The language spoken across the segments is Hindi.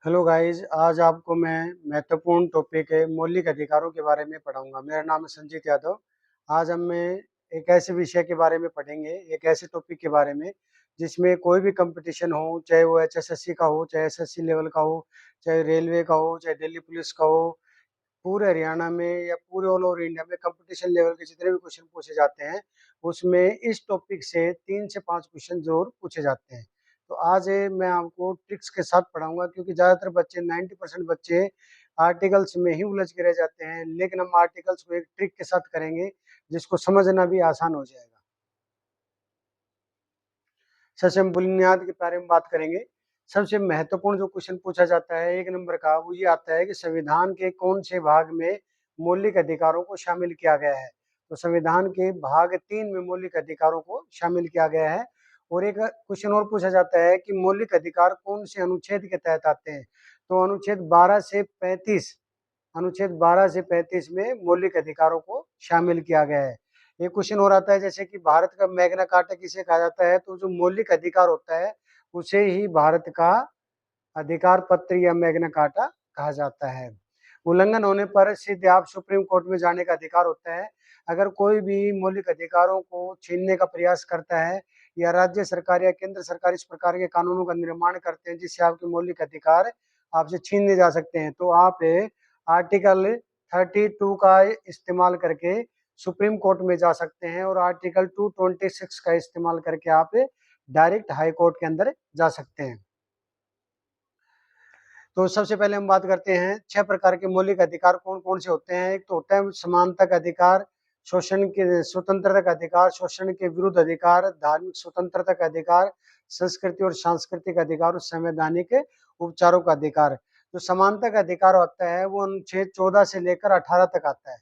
हेलो गाइस, आज आपको मैं महत्वपूर्ण टॉपिक है मौलिक अधिकारों के बारे में पढ़ाऊंगा। मेरा नाम है संजीत यादव। आज हम एक ऐसे विषय के बारे में पढ़ेंगे, एक ऐसे टॉपिक के बारे में जिसमें कोई भी कंपटीशन हो, चाहे वो एचएसएससी का हो, चाहे एसएससी लेवल का हो, चाहे रेलवे का हो, चाहे दिल्ली पुलिस का हो। पूरे हरियाणा में या पूरे ऑल ओवर इंडिया में कंपटीशन लेवल के जितने भी क्वेश्चन पूछे जाते हैं, उसमें इस टॉपिक से 3 से 5 क्वेश्चन जरूर पूछे जाते हैं। तो आज मैं आपको ट्रिक्स के साथ पढ़ाऊंगा, क्योंकि ज़्यादातर बच्चे 90% बच्चे आर्टिकल्स में ही उलझ के रह जाते हैं। लेकिन हम आर्टिकल्स को एक ट्रिक के साथ करेंगे जिसको समझना भी आसान हो जाएगा। सबसे हम बुनियाद के बारे में बात करेंगे। सबसे महत्वपूर्ण जो क्वेश्चन पूछा जाता है 1 नंबर का, वो ये आता है कि संविधान के कौन से भाग में मौलिक अधिकारों को शामिल किया गया है। तो संविधान के भाग 3 में मौलिक अधिकारों को शामिल किया गया है। और एक क्वेश्चन और पूछा जाता है कि मौलिक अधिकार कौन से अनुच्छेद के तहत आते हैं। तो अनुच्छेद 12 से 35 में मौलिक अधिकारों को शामिल किया गया है। एक क्वेश्चन और आता है, जैसे कि भारत का मैग्ना कार्टा किसे कहा जाता है। तो जो मौलिक अधिकार होता है उसे ही भारत का अधिकार पत्र या मैग्ना कार्टा कहा जाता है। उल्लंघन होने पर सीधे आप सुप्रीम कोर्ट में जाने का अधिकार होता है। अगर कोई भी मौलिक अधिकारों को छीनने का प्रयास करता है या राज्य सरकार या केंद्र सरकार इस प्रकार के कानूनों का निर्माण करते हैं जिससे आपके मौलिक अधिकार आपसे छीने जा सकते हैं, तो आप आर्टिकल 32 का इस्तेमाल करके सुप्रीम कोर्ट में जा सकते हैं और आर्टिकल 226 का इस्तेमाल करके आप डायरेक्ट हाई कोर्ट के अंदर जा सकते हैं। तो सबसे पहले हम बात करते हैं 6 प्रकार के मौलिक अधिकार कौन कौन से होते हैं। एक तो होता है समानता का अधिकार, शोषण के स्वतंत्रता का अधिकार, शोषण के विरुद्ध अधिकार, धार्मिक स्वतंत्रता का अधिकार, संस्कृति और सांस्कृतिक अधिकार और संवैधानिक उपचारों का अधिकार। जो समानता का अधिकार होता है वो अनुच्छेद 14 से लेकर 18 तक आता है।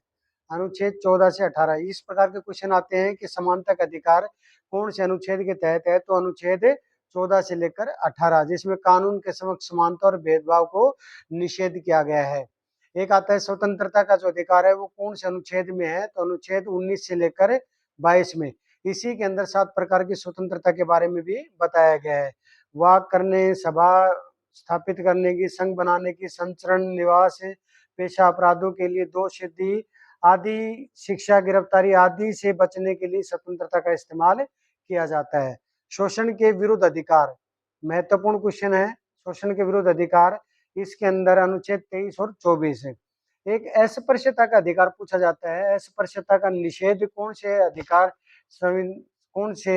अनुच्छेद 14 से 18 इस प्रकार के क्वेश्चन आते हैं कि समानता का अधिकार कौन से अनुच्छेद के तहत है। तो अनुच्छेद 14 से लेकर 18, जिसमें कानून के समक्ष समानता और भेदभाव को निषेध किया गया है। एक आता है स्वतंत्रता का जो अधिकार है वो कौन से अनुच्छेद में है। तो अनुच्छेद 19 से लेकर 22 में। इसी के अंदर 7 प्रकार की स्वतंत्रता के बारे में भी बताया गया है। वाक करने, सभा स्थापित करने की, संघ बनाने की, संचरण, निवास, पेशा अपराधों के लिए दोष सिद्धि आदि, शिक्षा, गिरफ्तारी आदि से बचने के लिए स्वतंत्रता का इस्तेमाल किया जाता है। शोषण के विरुद्ध अधिकार महत्वपूर्ण क्वेश्चन है। शोषण के विरुद्ध अधिकार इसके अंदर अनुच्छेद 23 और 24 है। एक अस्पृश्यता का अधिकार पूछा जाता है। अस्पृश्यता का निषेध कौन से अधिकार कौन से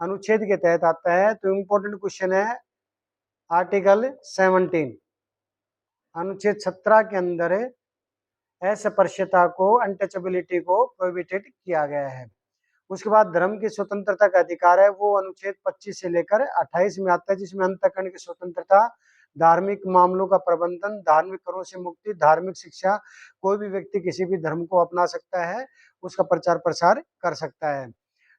अनुच्छेद के तहत आता है। तो इम्पोर्टेंट क्वेश्चन है आर्टिकल 17, अनुच्छेद 17 के अंदर अस्पृश्यता को, अनटचेबिलिटी को प्रोहिबिटेड किया गया है। उसके बाद धर्म की स्वतंत्रता का अधिकार है वो अनुच्छेद 25 से लेकर 28 में आता है, जिसमें अंतःकरण की स्वतंत्रता, धार्मिक मामलों का प्रबंधन, धार्मिक करों से मुक्ति, धार्मिक शिक्षा, कोई भी व्यक्ति किसी भी धर्म को अपना सकता है, उसका प्रचार प्रसार कर सकता है।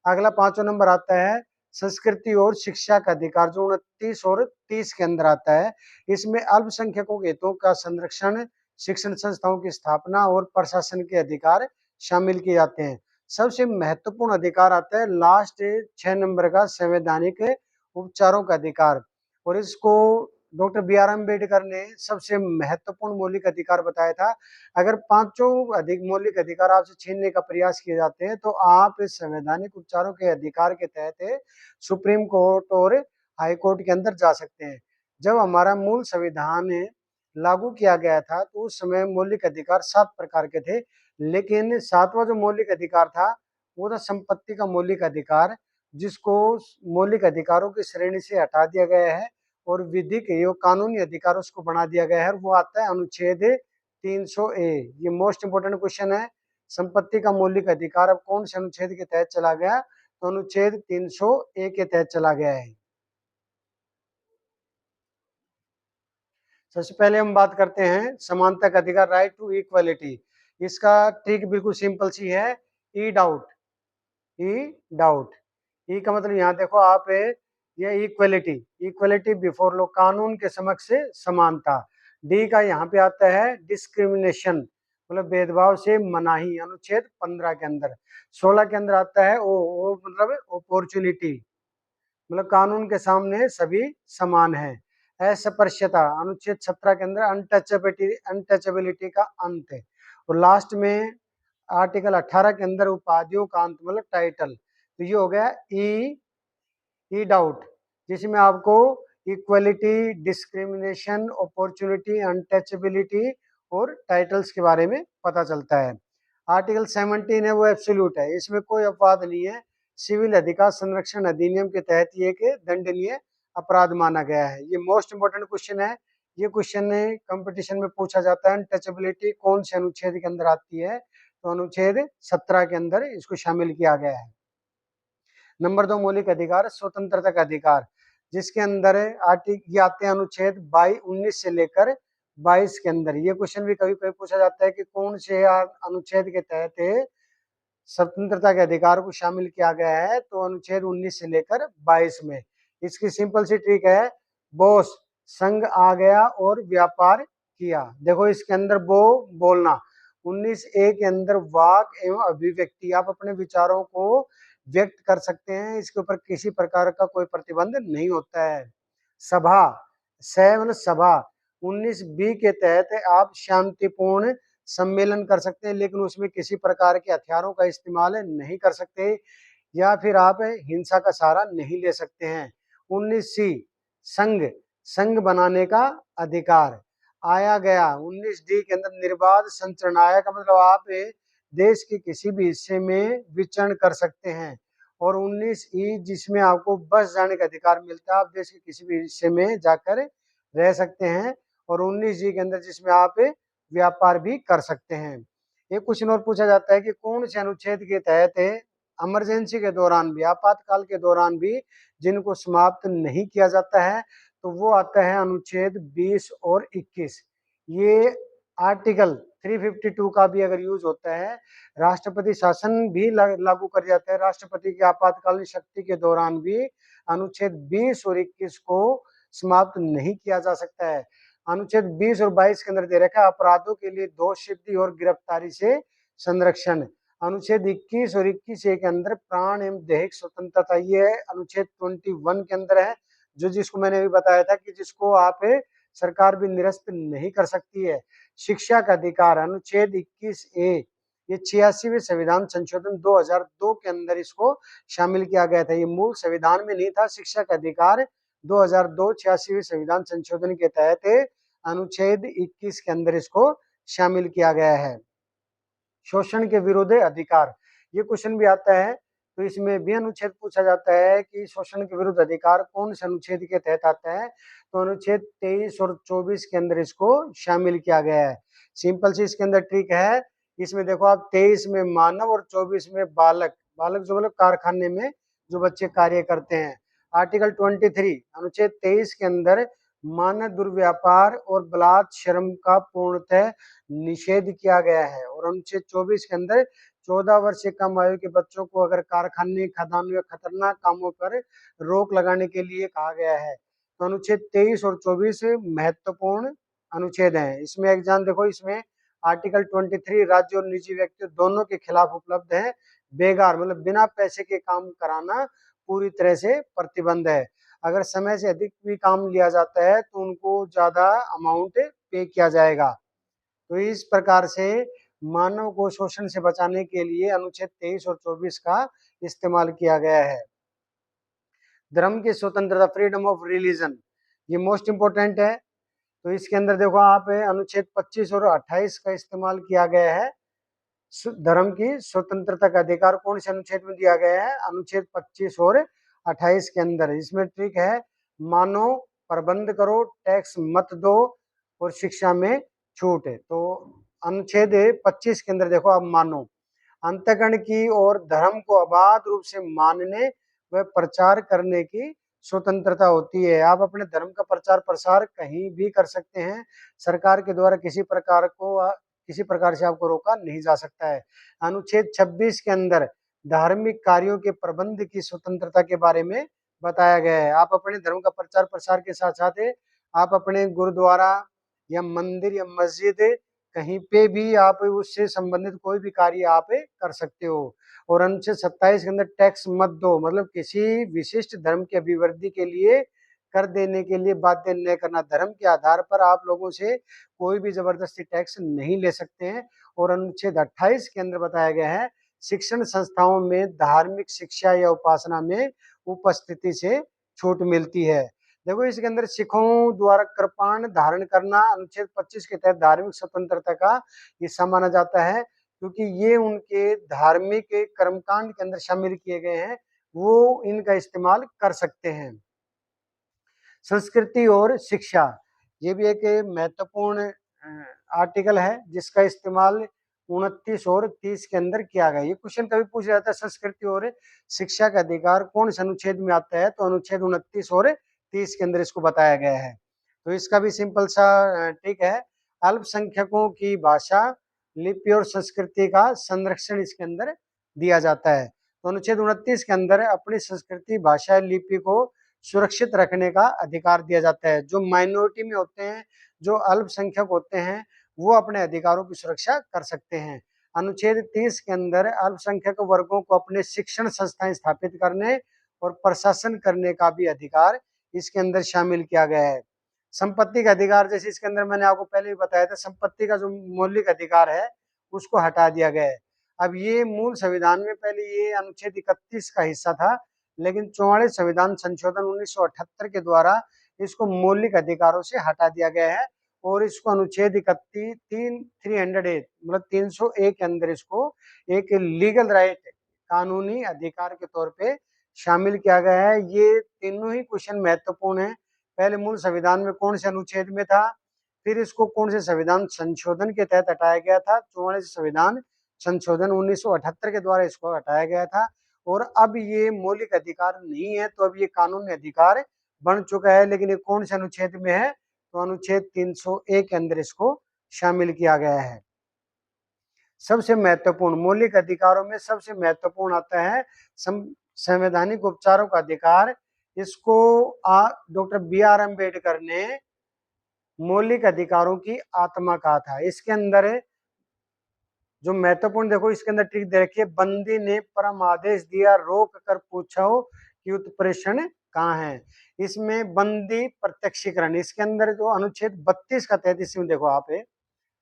अगला 5वां नंबर आता है संस्कृति और शिक्षा का अधिकार, जो 29 और 30 के अंदर आता है। इसमें अल्पसंख्यकों के हितों का संरक्षण, शिक्षण संस्थाओं की स्थापना और प्रशासन के अधिकार शामिल किए जाते हैं। सबसे महत्वपूर्ण अधिकार आता है लास्ट 6 नंबर का, संवैधानिक उपचारों का अधिकार। और इसको डॉक्टर बी.आर. अम्बेडकर ने सबसे महत्वपूर्ण मौलिक अधिकार बताया था। अगर पांचों अधिक मौलिक अधिकार आपसे छीनने का प्रयास किए जाते हैं तो आप इस संवैधानिक उपचारों के अधिकार के तहत सुप्रीम कोर्ट और हाई कोर्ट के अंदर जा सकते हैं। जब हमारा मूल संविधान लागू किया गया था तो उस समय मौलिक अधिकार 7 प्रकार के थे। लेकिन 7वां जो मौलिक अधिकार था वो था संपत्ति का मौलिक अधिकार, जिसको मौलिक अधिकारों की श्रेणी से हटा दिया गया है और विधिक यो कानूनी अधिकार उसको बना दिया गया है। वो आता है अनुच्छेद 300 ए। ये मोस्ट इंपोर्टेंट क्वेश्चन है। संपत्ति का मौलिक अधिकार अब कौन से अनुच्छेद के तहत चला गया। तो अनुच्छेद 300 ए के तहत चला गया है। सबसे पहले हम बात करते हैं समानता का अधिकार, राइट टू इक्वलिटी। इसका ट्रिक बिल्कुल सिंपल सी है, ई डाउट। ई डाउट, ई का मतलब यहाँ देखो आप, ये इक्वलिटी, इक्वलिटी बिफोर लॉ, कानून के समक्ष समानता। डी का यहाँ पे आता है डिस्क्रिमिनेशन, मतलब भेदभाव से मनाही, अनुच्छेद 15 के अंदर। 16 के अंदर आता है ओ मतलब अपॉर्चुनिटी, मतलब कानून के सामने सभी समान है। अस्पृश्यता, अनुच्छेद 17 के अंदर अनटचेबिलिटी का अंत है। और लास्ट में आर्टिकल 18 के अंदर उपाधियों का अंत मतलब टाइटल। तो ये हो गया ई डाउट, जिसमें आपको इक्वलिटी, डिस्क्रिमिनेशन, अपॉर्चुनिटी, अनटचेबिलिटी और टाइटल्स के बारे में पता चलता है। आर्टिकल 17 है वो एब्सोल्यूट है, इसमें कोई अपवाद नहीं है। सिविल अधिकार संरक्षण अधिनियम के तहत ये के दंडनीय अपराध माना गया है। ये मोस्ट इंपोर्टेंट क्वेश्चन है। ये क्वेश्चन कंपटीशन में पूछा जाता है। अनटचेबिलिटी कौन से अनुच्छेद के अंदर आती है? तो अनुच्छेद 17 के अंदर इसको शामिल किया गया है। नंबर 2 मौलिक अधिकार, स्वतंत्रता का अधिकार, जिसके अंदर ये आते हैं अनुच्छेद 19 से लेकर 22 के अंदर। ये क्वेश्चन भी कभी कभी पूछा जाता है कि कौन से अनुच्छेद के तहत स्वतंत्रता के अधिकार को शामिल किया गया है? तो अनुच्छेद 19 से लेकर 22 में। इसकी सिंपल सी ट्रिक है, बॉस संघ आ गया और व्यापार किया। देखो इसके अंदर बोलना, 19A के अंदर वाक एवं अभिव्यक्ति, आप अपने विचारों को व्यक्त कर सकते हैं, इसके ऊपर किसी प्रकार का कोई प्रतिबंध नहीं होता है। सभा, मतलब सभा, 19B के तहत आप शांतिपूर्ण सम्मेलन कर सकते हैं, लेकिन उसमें किसी प्रकार के हथियारों का इस्तेमाल नहीं कर सकते या फिर आप हिंसा का सहारा नहीं ले सकते हैं। 19C संघ बनाने का अधिकार आया गया। 19D के अंदर निर्बाध संचरण आया का मतलब आप देश के किसी भी हिस्से में विचरण कर सकते हैं। और 19E जिसमें आपको बस जाने का अधिकार मिलता है, आप देश के किसी भी हिस्से में जाकर रह सकते हैं। और 19G के अंदर जिसमें आप व्यापार भी कर सकते हैं। एक क्वेश्चन और पूछा जाता है कि कौन से अनुच्छेद के तहत इमरजेंसी के दौरान भी, आपातकाल के दौरान भी जिनको समाप्त नहीं किया जाता है? तो वो आता है अनुच्छेद 20 और 21। ये आर्टिकल 352 का भी अगर यूज होता है, राष्ट्रपति शासन भी लागू कर जाता है। राष्ट्रपति की आपातकालीन शक्ति के दौरान भी अनुच्छेद 20 और 21 को समाप्त नहीं किया जा सकता है। अनुच्छेद 20 और 22 के अंदर दे रखा है अपराधों के लिए दोष सिद्धि और गिरफ्तारी से संरक्षण। अनुच्छेद 21 और 21A के अंदर प्राण एवं दैहिक स्वतंत्रता, ये अनुच्छेद 21 के अंदर है, जिसको मैंने अभी बताया था कि जिसको आप सरकार भी निरस्त नहीं कर सकती है। शिक्षा का अधिकार, अनुच्छेद 21A, ये 86वें संविधान संशोधन 2002 के अंदर इसको शामिल किया गया था। ये मूल संविधान में नहीं था। शिक्षा का अधिकार 2002 86वें संविधान संशोधन के तहत अनुच्छेद 21 के अंदर इसको शामिल किया गया है। शोषण के विरुद्ध अधिकार, ये क्वेश्चन भी आता है, तो इसमें भी अनुच्छेद पूछा जाता है कि शोषण के विरुद्ध अधिकार कौन से अनुच्छेद के तहत आता है? तो अनुच्छेद 23 और 24 के अंदर इसको शामिल किया गया है। सिंपल सी इसके अंदर ट्रिक है, इसमें देखो आप 23 में मानव और 24 में बालक जो मतलब कारखाने में जो बच्चे कार्य करते हैं। आर्टिकल 23 अनुच्छेद 23 के अंदर मानव दुर्व्यापार और बलात् श्रम का पूर्णतः निषेध किया गया है। और अनुच्छेद 24 के अंदर 14 वर्ष से कम आयु के बच्चों को अगर कारखाने, खदानों या खतरनाक कामों पर रोक लगाने के लिए कहा गया है। तो अनुच्छेद 23 और 24 महत्वपूर्ण अनुच्छेद हैं। इसमें एग्जाम देखो, इसमें आर्टिकल 23 राज्य और निजी व्यक्ति दोनों के खिलाफ उपलब्ध है। बेगार मतलब बिना पैसे के काम कराना पूरी तरह से प्रतिबंध है। अगर समय से अधिक भी काम लिया जाता है तो उनको ज्यादा अमाउंट पे किया जाएगा। तो इस प्रकार से मानव को शोषण से बचाने के लिए अनुच्छेद 23 और 24 का इस्तेमाल किया गया है। धर्म की स्वतंत्रता, फ्रीडम ऑफ रिलीजन, ये मोस्ट इंपोर्टेंट है। तो इसके अंदर देखो आप अनुच्छेद 25 और 28 का इस्तेमाल किया गया है। धर्म की स्वतंत्रता का अधिकार कौन से अनुच्छेद में दिया गया है? अनुच्छेद 25 और 28 के अंदर। इसमें ट्रिक है, मानो, प्रबंध करो, टैक्स मत दो और शिक्षा में छूट है। तो अनुच्छेद 25 के अंदर देखो आप मानो, अंतःकरण की और धर्म को अबाध रूप से मानने व प्रचार करने की स्वतंत्रता होती है। आप अपने धर्म का प्रचार प्रसार कहीं भी कर सकते हैं। सरकार के द्वारा किसी प्रकार से आपको रोका नहीं जा सकता है। अनुच्छेद 26 के अंदर धार्मिक कार्यों के प्रबंध की स्वतंत्रता के बारे में बताया गया है। आप अपने धर्म का प्रचार प्रसार के साथ साथ आप अपने गुरुद्वारा या मंदिर या मस्जिद कहीं पे भी आप उससे संबंधित कोई भी कार्य आप कर सकते हो। और अनुच्छेद 27 के अंदर टैक्स मत दो, मतलब किसी विशिष्ट धर्म की अभिवृद्धि के लिए कर देने के लिए बाध्य न करना। धर्म के आधार पर आप लोगों से कोई भी जबरदस्ती टैक्स नहीं ले सकते हैं। और अनुच्छेद 28 के अंदर बताया गया है, शिक्षण संस्थाओं में धार्मिक शिक्षा या उपासना में उपस्थिति से छूट मिलती है। देखो इसके अंदर सिखों द्वारा कृपाण धारण करना अनुच्छेद 25 के तहत धार्मिक स्वतंत्रता का हिस्सा माना जाता है, क्योंकि ये उनके धार्मिक कर्मकांड के अंदर शामिल किए गए हैं, वो इनका इस्तेमाल कर सकते हैं। संस्कृति और शिक्षा, ये भी एक महत्वपूर्ण आर्टिकल है जिसका इस्तेमाल 29 और 30 के अंदर किया गया। ये क्वेश्चन कभी पूछ जाता है, संस्कृति और शिक्षा का अधिकार कौन से अनुच्छेद में आता है, तो अनुच्छेद 29 और 30 के अंदर इसको बताया गया है। तो इसका भी सिंपल सा ठीक है, अल्पसंख्यकों की भाषा, लिपि और संस्कृति का संरक्षण इसके अंदर दिया जाता है। तो अनुच्छेद 29 के अंदर अपनी संस्कृति, भाषा, लिपि को सुरक्षित रखने का अधिकार दिया जाता है। जो माइनॉरिटी में होते हैं, जो अल्पसंख्यक होते हैं, वो अपने अधिकारों की सुरक्षा कर सकते हैं। अनुच्छेद 30 के अंदर अल्पसंख्यक वर्गों को अपने शिक्षण संस्थाएं स्थापित करने और प्रशासन करने का भी अधिकार इसके अंदर शामिल किया गया है। संपत्ति का अधिकार, जैसे इसके अंदर मैंने आपको पहले भी बताया था, संपत्ति का जो मौलिक अधिकार है उसको हटा दिया गया है। अब ये मूल संविधान में पहले ये अनुच्छेद 31 का हिस्सा था, लेकिन 44 संविधान संशोधन 1978 के द्वारा इसको मौलिक अधिकारों से हटा दिया गया है और इसको अनुच्छेद 308 मतलब 301 के अंदर इसको एक लीगल राइट, कानूनी अधिकार के तौर पे शामिल किया गया है। ये तीनों ही क्वेश्चन महत्वपूर्ण है। पहले मूल संविधान में कौन से अनुच्छेद में था, फिर इसको कौन से संविधान संशोधन के तहत हटाया गया था, 44 संविधान संशोधन 1978 के द्वारा इसको हटाया गया था, और अब ये मौलिक अधिकार नहीं है, तो अब ये कानूनी अधिकार बन चुका है। लेकिन ये कौन से अनुच्छेद में है, तो अनुच्छेद 301 के अंदर इसको शामिल किया गया है। सबसे महत्वपूर्ण मौलिक अधिकारों में सबसे महत्वपूर्ण आता है संवैधानिक उपचारों का अधिकार। इसको डॉक्टर बी.आर. अम्बेडकर ने मौलिक अधिकारों की आत्मा कहा था। इसके अंदर जो महत्वपूर्ण, देखो इसके अंदर ट्रिक दे रखी है, बंदी ने परम आदेश दिया, रोक कर पूछो कि उत्प्रेषण कहाँ है। इसमें बंदी प्रत्यक्षीकरण, इसके अंदर जो अनुच्छेद 32 का 33 में देखो आप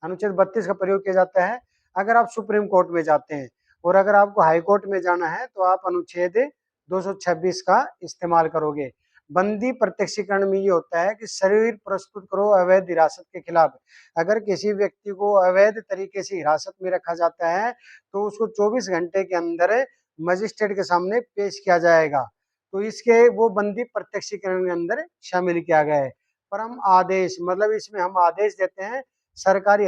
अनुच्छेद 32 का प्रयोग किया जाता है। अगर आप सुप्रीम कोर्ट में जाते हैं और अगर आपको हाई कोर्ट में जाना है तो आप अनुच्छेद 226 का इस्तेमाल करोगे। बंदी प्रत्यक्षीकरण में ये होता है कि शरीर प्रस्तुत करो अवैध हिरासत के खिलाफ। अगर किसी व्यक्ति को अवैध तरीके से हिरासत में रखा जाता है तो उसको 24 घंटे के अंदर मजिस्ट्रेट के सामने पेश किया जाएगा। तो इसके वो बंदी प्रत्यक्षीकरण के अंदर शामिल किया गया है। परम आदेश मतलब इसमें हम आदेश देते हैं, सरकारी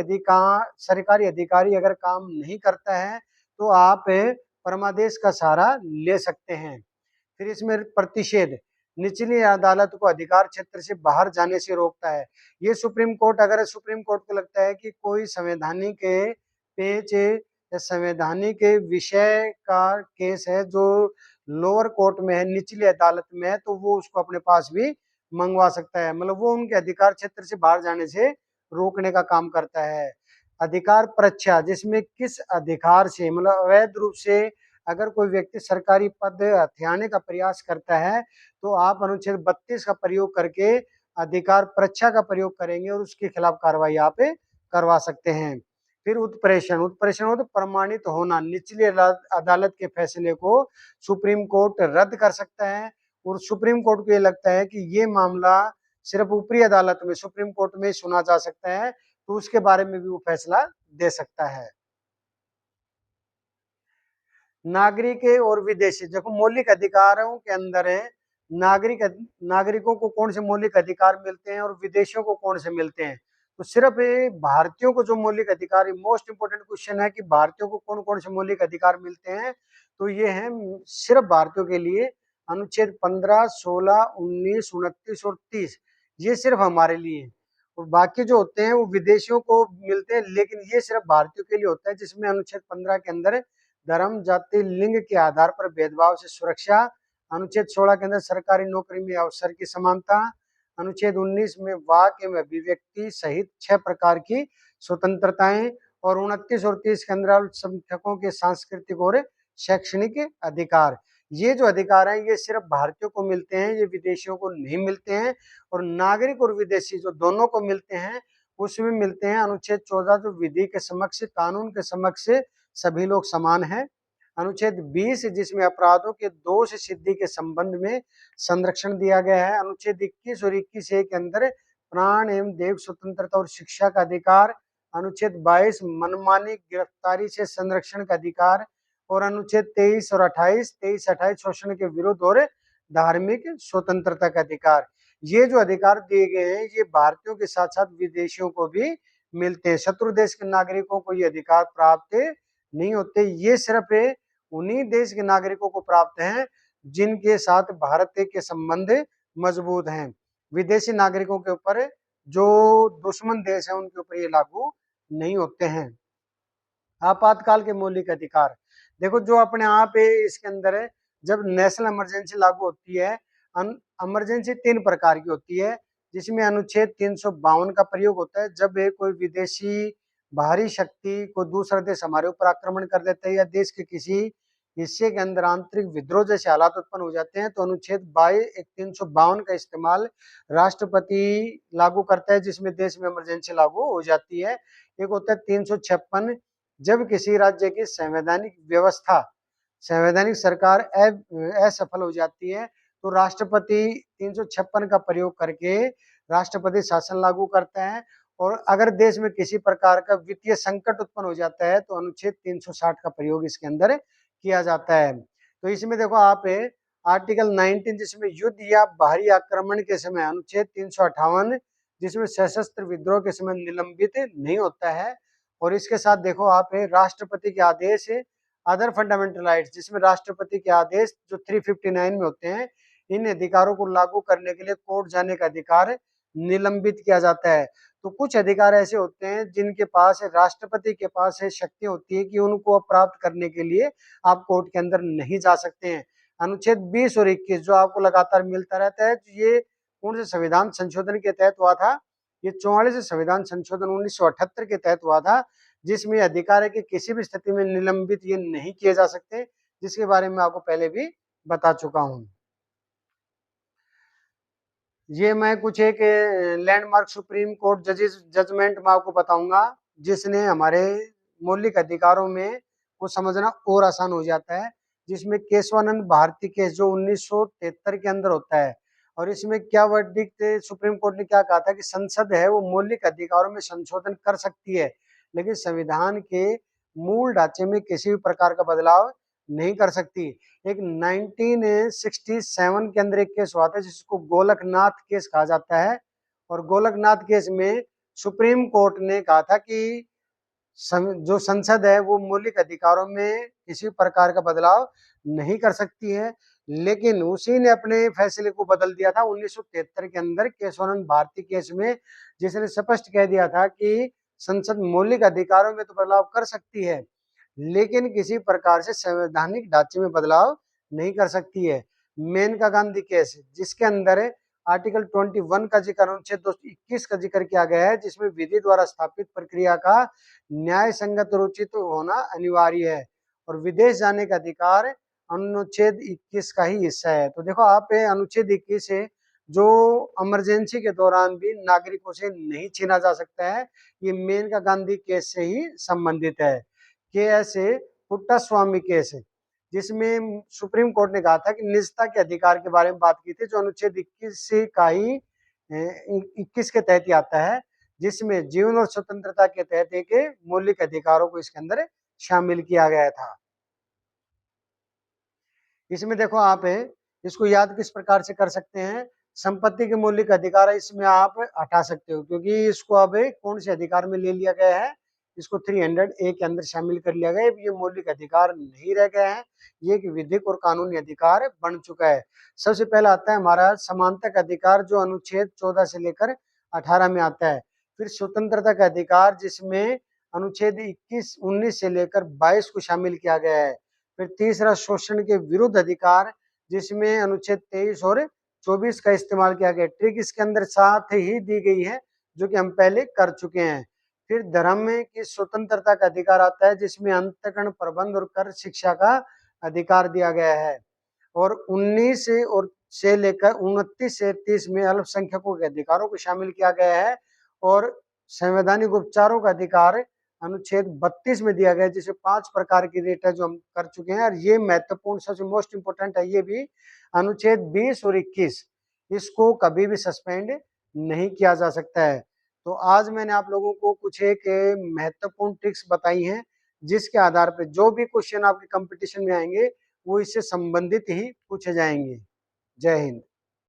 अधिकारी अगर काम नहीं करता है तो आप परमादेश का सहारा ले सकते हैं। फिर इसमें प्रतिषेध, निचली अदालत को अधिकार क्षेत्र से बाहर जाने से रोकता है। ये सुप्रीम कोर्ट, अगर सुप्रीम कोर्ट को लगता है कि कोई संवैधानिक पेच या संवैधानिक विषय का केस है जो लोअर कोर्ट में है, निचली अदालत में है, तो वो उसको अपने पास भी मंगवा सकता है। मतलब वो उनके अधिकार क्षेत्र से बाहर जाने से रोकने का काम करता है। अधिकार परीक्षा, जिसमें किस अधिकार से मतलब अवैध रूप से अगर कोई व्यक्ति सरकारी पद हथियाने का प्रयास करता है तो आप अनुच्छेद 32 का प्रयोग करके अधिकार परीक्षा का प्रयोग करेंगे और उसके खिलाफ कार्रवाई आप करवा सकते हैं। फिर उत्प्रेषण, उत्प्रेषण हो तो प्रमाणित होना, निचली अदालत के फैसले को सुप्रीम कोर्ट रद्द कर सकता है और सुप्रीम कोर्ट को ये लगता है कि ये मामला सिर्फ ऊपरी अदालत में सुप्रीम कोर्ट में सुना जा सकता है, तो उसके बारे में भी वो फैसला दे सकता है। नागरिक और विदेशी, देखो मौलिक अधिकारों के अंदर है नागरिकों को कौन से मौलिक अधिकार मिलते हैं और विदेशियों को कौन से मिलते हैं। तो सिर्फ भारतीयों को जो मौलिक अधिकार, मोस्ट इंपोर्टेंट क्वेश्चन है कि भारतीयों को कौन कौन से मौलिक अधिकार मिलते हैं, तो ये है सिर्फ भारतीयों के लिए अनुच्छेद 15, 16, 19, 29 और 30, ये सिर्फ हमारे लिए है। और बाकी जो होते हैं वो विदेशियों को मिलते हैं, लेकिन ये सिर्फ भारतीयों के लिए होता है, जिसमें अनुच्छेद 15 के अंदर धर्म, जाति, लिंग के आधार पर भेदभाव से सुरक्षा, अनुच्छेद 16 के अंदर सरकारी नौकरी में अवसर की समानता, अनुच्छेद 19 में वाक एवं अभिव्यक्ति सहित 6 प्रकार की स्वतंत्रताएं, और 29 और 30 के अंदर अल्पसंख्यकों के सांस्कृतिक और शैक्षणिक अधिकार। ये जो अधिकार हैं ये सिर्फ भारतीयों को मिलते हैं, ये विदेशियों को नहीं मिलते हैं। और नागरिक और विदेशी जो दोनों को मिलते हैं उसमें मिलते हैं अनुच्छेद 14 जो विधि के समक्ष कानून के समक्ष सभी लोग समान हैं। अनुच्छेद 20 जिसमें अपराधों के दोष सिद्धि के संबंध में संरक्षण दिया गया है। अनुच्छेद 21 और 21A के अंदर प्राण एवं देह स्वतंत्रता और शिक्षा का अधिकार। अनुच्छेद 22 मनमानी गिरफ्तारी से संरक्षण का अधिकार। और अनुच्छेद 23 और 28 शोषण के विरुद्ध और धार्मिक स्वतंत्रता का अधिकार। ये जो अधिकार दिए गए हैं ये भारतीयों के साथ साथ विदेशियों को भी मिलते हैं। शत्रु देश के नागरिकों को ये अधिकार प्राप्त नहीं होते। ये सिर्फ उन्हीं देश के नागरिकों को प्राप्त हैं जिनके साथ भारत के संबंध मजबूत हैं। विदेशी नागरिकों के ऊपर जो दुश्मन देश है उनके ऊपर ये लागू नहीं होते हैं। आपातकाल के मौलिक अधिकार देखो जो अपने आप इसके अंदर है। जब नेशनल इमरजेंसी लागू होती है, इमरजेंसी 3 प्रकार की होती है जिसमें अनुच्छेद 352 का प्रयोग होता है जब कोई विदेशी बाहरी शक्ति को दूसरा देश हमारे ऊपर आक्रमण कर देता है या देश के किसी हिस्से के अंदर आंतरिक विद्रोह जैसे हालात उत्पन्न हो जाते हैं तो अनुच्छेद 352 का इस्तेमाल राष्ट्रपति लागू करता है जिसमें देश में इमरजेंसी लागू हो जाती है। एक होता है 356 जब किसी राज्य की संवैधानिक सरकार असफल हो जाती है तो राष्ट्रपति 356 का प्रयोग करके राष्ट्रपति शासन लागू करता है। और अगर देश में किसी प्रकार का वित्तीय संकट उत्पन्न हो जाता है तो अनुच्छेद 360 का प्रयोग इसके अंदर किया जाता है। तो इसमें देखो आप आर्टिकल 19 जिसमें युद्ध या बाहरी आक्रमण के समय अनुच्छेद 358 जिसमें सशस्त्र विद्रोह के समय निलंबित नहीं होता है। और इसके साथ देखो आप राष्ट्रपति के आदेश अदर फंडामेंटल राइट्स जिसमें राष्ट्रपति के आदेश जो 359 में होते हैं इन अधिकारों को लागू करने के लिए कोर्ट जाने का अधिकार निलंबित किया जाता है। तो कुछ अधिकार ऐसे होते हैं जिनके पास राष्ट्रपति के पास शक्ति होती है कि उनको प्राप्त करने के लिए आप कोर्ट के अंदर नहीं जा सकते हैं। अनुच्छेद 20 और 21 जो आपको लगातार मिलता रहता है ये कौन से संविधान संशोधन के तहत हुआ था? ये 44 संविधान संशोधन 1978 के तहत हुआ था जिसमें अधिकार है कि किसी भी स्थिति में निलंबित ये नहीं किए जा सकते, जिसके बारे में आपको पहले भी बता चुका हूं। ये मैं कुछ एक लैंडमार्क सुप्रीम कोर्ट जजमेंट में आपको बताऊंगा जिसने हमारे मौलिक अधिकारों में को समझना और आसान हो जाता है। जिसमें केशवानंद भारती केस जो 1973 के अंदर होता है। और इसमें क्या वर्डिक्ट सुप्रीम कोर्ट ने क्या कहा था कि संसद है वो मौलिक अधिकारों में संशोधन कर सकती है लेकिन संविधान के मूल ढांचे में किसी भी प्रकार का बदलाव नहीं कर सकती। एक 1967 के अंदर एक केस हुआ था जिसको गोलकनाथ केस कहा जाता है। और गोलकनाथ केस में सुप्रीम कोर्ट ने कहा था कि जो संसद है वो मौलिक अधिकारों में किसी प्रकार का बदलाव नहीं कर सकती है। लेकिन उसी ने अपने फैसले को बदल दिया था 1973 के अंदर केशवानंद भारती केस में जिसने स्पष्ट कह दिया था कि संसद मौलिक अधिकारों में तो बदलाव कर सकती है लेकिन किसी प्रकार से संवैधानिक ढांचे में बदलाव नहीं कर सकती है। मेनका गांधी केस जिसके अंदर आर्टिकल 21 का जिक्र अनुच्छेद 221 का जिक्र किया गया है जिसमें विधि द्वारा स्थापित प्रक्रिया का न्याय संगत उचित होना अनिवार्य है और विदेश जाने का अधिकार अनुच्छेद 21 का ही हिस्सा है। तो देखो आप अनुच्छेद 21 है जो इमरजेंसी के दौरान भी नागरिकों से नहीं छीना जा सकता है। ये मेनका गांधी केस से ही संबंधित है। केएस पुट्टास्वामी केस है जिसमें सुप्रीम कोर्ट ने कहा था कि निजता के अधिकार के बारे में बात की थी जो अनुच्छेद 21 का ही 21 के तहत ही आता है जिसमें जीवन और स्वतंत्रता के तहत एक मौलिक अधिकारों को इसके अंदर शामिल किया गया था। इसमें देखो आप इसको याद किस प्रकार से कर सकते हैं। संपत्ति के मौलिक अधिकार इसमें आप हटा सकते हो क्योंकि इसको अब कौन से अधिकार में ले लिया गया है, इसको 300A के अंदर शामिल कर लिया गया है। ये मौलिक अधिकार नहीं रह गया है, ये एक विधिक और कानूनी अधिकार बन चुका है। सबसे पहला आता है हमारा समानता का अधिकार जो अनुच्छेद 14 से लेकर 18 में आता है। फिर स्वतंत्रता का अधिकार जिसमें अनुच्छेद 19 से लेकर 22 को शामिल किया गया है। फिर तीसरा शोषण के विरुद्ध अधिकार जिसमें अनुच्छेद 23 और 24 का इस्तेमाल किया गया। ट्रिक इसके अंदर साथ ही दी गई है जो कि हम पहले कर चुके हैं। फिर धर्म की स्वतंत्रता का अधिकार आता है जिसमें अंतःकरण प्रबंध और कर शिक्षा का अधिकार दिया गया है। और 19 और से लेकर 29 से 30 में अल्पसंख्यकों के अधिकारों को शामिल किया गया है और संवैधानिक उपचारों का अधिकार अनुच्छेद 32 में दिया गया है, जिसे 5 प्रकार की रेट है जो हम कर चुके हैं। और ये महत्वपूर्ण, सबसे मोस्ट इंपोर्टेंट है ये भी, अनुच्छेद 20 और 21 इसको कभी भी सस्पेंड नहीं किया जा सकता है। तो आज मैंने आप लोगों को कुछ एक महत्वपूर्ण ट्रिक्स बताई हैं, जिसके आधार पर जो भी क्वेश्चन आपके कंपटीशन में आएंगे वो इससे संबंधित ही पूछे जाएंगे। जय हिंद।